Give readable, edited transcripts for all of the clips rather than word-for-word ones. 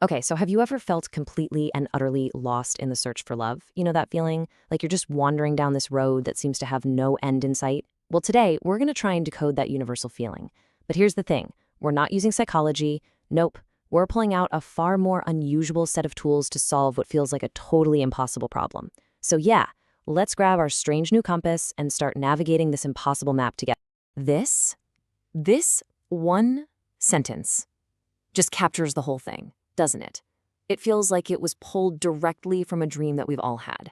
Okay, so have you ever felt completely and utterly lost in the search for love? You know that feeling? Like you're just wandering down this road that seems to have no end in sight? Well, today, we're going to try and decode that universal feeling. But here's the thing. We're not using psychology. Nope. We're pulling out a far more unusual set of tools to solve what feels like a totally impossible problem. So yeah, let's grab our strange new compass and start navigating this impossible map together. This one sentence just captures the whole thing, doesn't it? It feels like it was pulled directly from a dream that we've all had.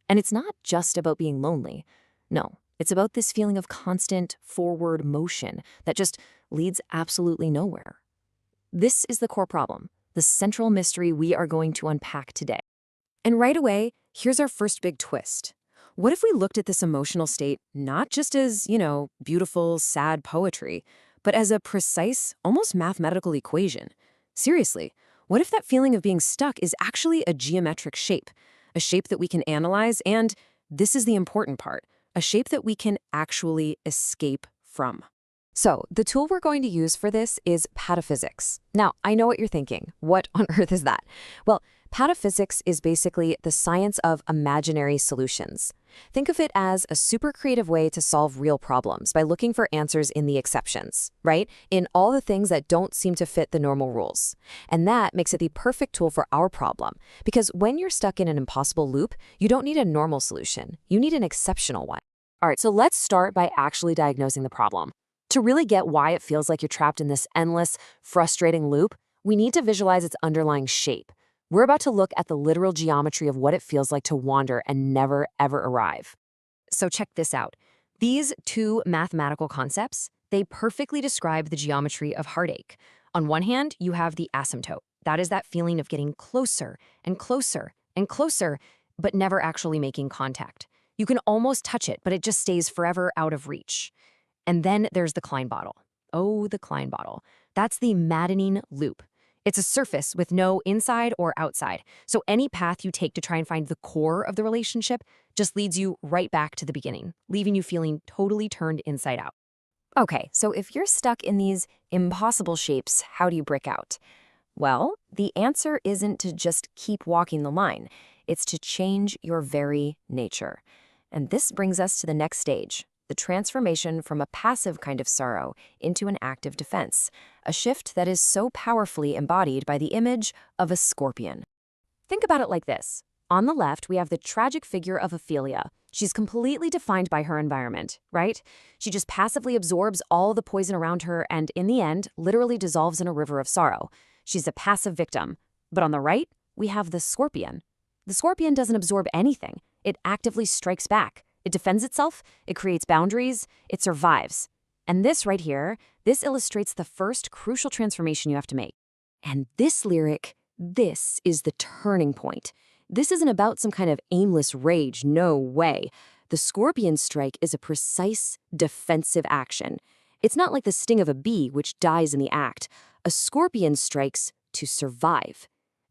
And it's not just about being lonely. No, it's about this feeling of constant forward motion that just leads absolutely nowhere. This is the core problem, the central mystery we are going to unpack today. And right away, here's our first big twist. What if we looked at this emotional state not just as, beautiful, sad poetry, but as a precise, almost mathematical equation? Seriously, what if that feeling of being stuck is actually a geometric shape, a shape that we can analyze and, this is the important part, a shape that we can actually escape from? So, the tool we're going to use for this is Pataphysics. Now, I know what you're thinking. What on earth is that? Well, Pataphysics is basically the science of imaginary solutions. Think of it as a super creative way to solve real problems by looking for answers in the exceptions, right? In all the things that don't seem to fit the normal rules. And that makes it the perfect tool for our problem. Because when you're stuck in an impossible loop, you don't need a normal solution. You need an exceptional one. All right, so let's start by actually diagnosing the problem. To really get why it feels like you're trapped in this endless, frustrating loop, we need to visualize its underlying shape. We're about to look at the literal geometry of what it feels like to wander and never, ever arrive. So check this out. These two mathematical concepts, they perfectly describe the geometry of heartache. On one hand, you have the asymptote. That is that feeling of getting closer and closer and closer, but never actually making contact. You can almost touch it, but it just stays forever out of reach. And then there's the Klein bottle. Oh, the Klein bottle. That's the maddening loop. It's a surface with no inside or outside. So any path you take to try and find the core of the relationship just leads you right back to the beginning, leaving you feeling totally turned inside out. Okay, so if you're stuck in these impossible shapes, how do you break out? Well, the answer isn't to just keep walking the line. It's to change your very nature. And this brings us to the next stage. The transformation from a passive kind of sorrow into an active defense, a shift that is so powerfully embodied by the image of a scorpion. Think about it like this. On the left, we have the tragic figure of Ophelia. She's completely defined by her environment, right? She just passively absorbs all the poison around her and, in the end, literally dissolves in a river of sorrow. She's a passive victim. But on the right, we have the scorpion. The scorpion doesn't absorb anything. It actively strikes back. It defends itself, it creates boundaries, it survives. And this right here, this illustrates the first crucial transformation you have to make. And this lyric, this is the turning point. This isn't about some kind of aimless rage, no way. The scorpion strike is a precise defensive action. It's not like the sting of a bee, which dies in the act. A scorpion strikes to survive.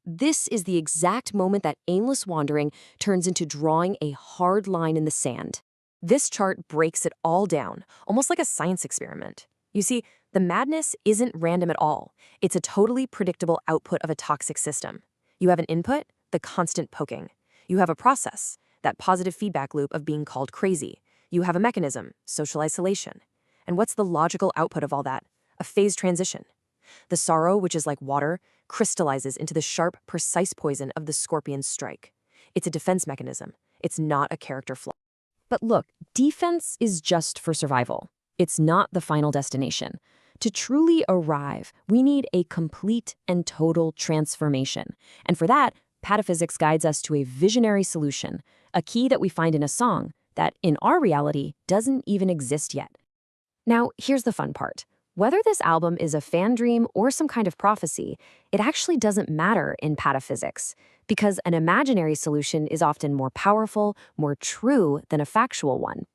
This is the exact moment that aimless wandering turns into drawing a hard line in the sand. This chart breaks it all down, almost like a science experiment. You see, the madness isn't random at all. It's a totally predictable output of a toxic system. You have an input, the constant poking. You have a process, that positive feedback loop of being called crazy. You have a mechanism, social isolation. And what's the logical output of all that? A phase transition. The sorrow, which is like water, crystallizes into the sharp, precise poison of the scorpion's strike. It's a defense mechanism. It's not a character flaw. But look, defense is just for survival. It's not the final destination. To truly arrive, we need a complete and total transformation. And for that, Pataphysics guides us to a visionary solution, a key that we find in a song that, in our reality, doesn't even exist yet. Now, here's the fun part. Whether this album is a fan dream or some kind of prophecy, it actually doesn't matter in Pataphysics, because an imaginary solution is often more powerful, more true than a factual one.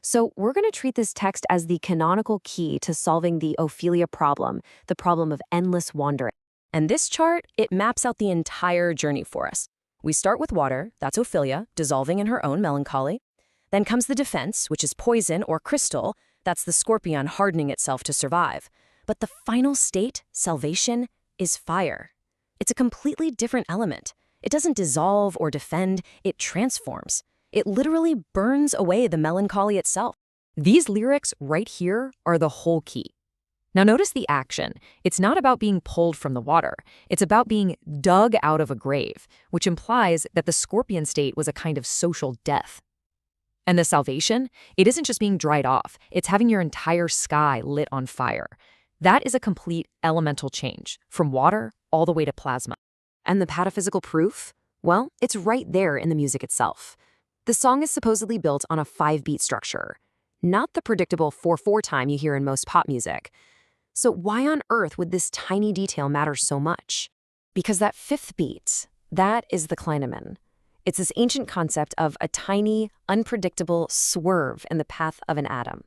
So we're going to treat this text as the canonical key to solving the Ophelia problem, the problem of endless wandering. And this chart, it maps out the entire journey for us. We start with water, that's Ophelia, dissolving in her own melancholy. Then comes the defense, which is poison or crystal. That's the scorpion hardening itself to survive. But the final state, salvation, is fire. It's a completely different element. It doesn't dissolve or defend, it transforms. It literally burns away the melancholy itself. These lyrics right here are the whole key. Now notice the action. It's not about being pulled from the water. It's about being dug out of a grave, which implies that the scorpion state was a kind of social death. And the salvation, it isn't just being dried off. It's having your entire sky lit on fire. That is a complete elemental change, from water all the way to plasma. And the pataphysical proof? Well, it's right there in the music itself. The song is supposedly built on a 5-beat structure, not the predictable 4/4 time you hear in most pop music. So why on earth would this tiny detail matter so much? Because that 5th beat, that is the Kleinemann. It's this ancient concept of a tiny, unpredictable swerve in the path of an atom.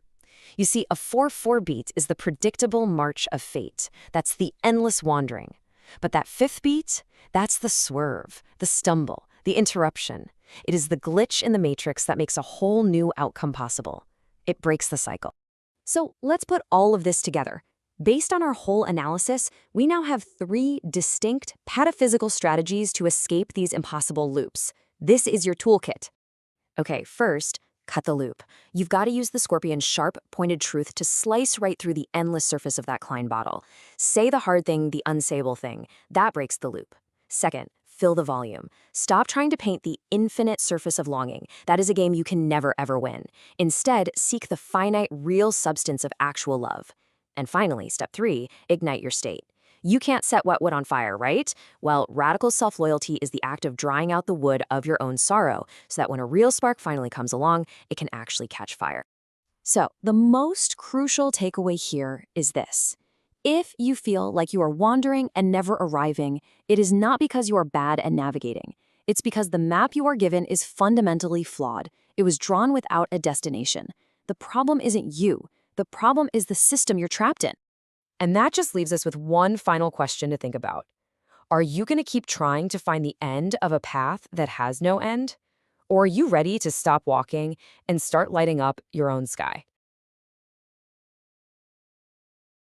You see, a 4/4 beat is the predictable march of fate. That's the endless wandering. But that 5th beat, that's the swerve, the stumble, the interruption. It is the glitch in the matrix that makes a whole new outcome possible. It breaks the cycle. So let's put all of this together. Based on our whole analysis, we now have 3 distinct pataphysical strategies to escape these impossible loops. This is your toolkit. Okay, first, cut the loop. You've got to use the scorpion's sharp, pointed truth to slice right through the endless surface of that Klein bottle. Say the hard thing, the unsayable thing. That breaks the loop. Second, fill the volume. Stop trying to paint the infinite surface of longing. That is a game you can never, ever win. Instead, seek the finite, real substance of actual love. And finally, step 3, ignite your state. You can't set wet wood on fire, right? Well, radical self-loyalty is the act of drying out the wood of your own sorrow so that when a real spark finally comes along, it can actually catch fire. So, the most crucial takeaway here is this. If you feel like you are wandering and never arriving, it is not because you are bad at navigating. It's because the map you are given is fundamentally flawed. It was drawn without a destination. The problem isn't you. The problem is the system you're trapped in. And that just leaves us with one final question to think about. Are you going to keep trying to find the end of a path that has no end? Or are you ready to stop walking and start lighting up your own sky?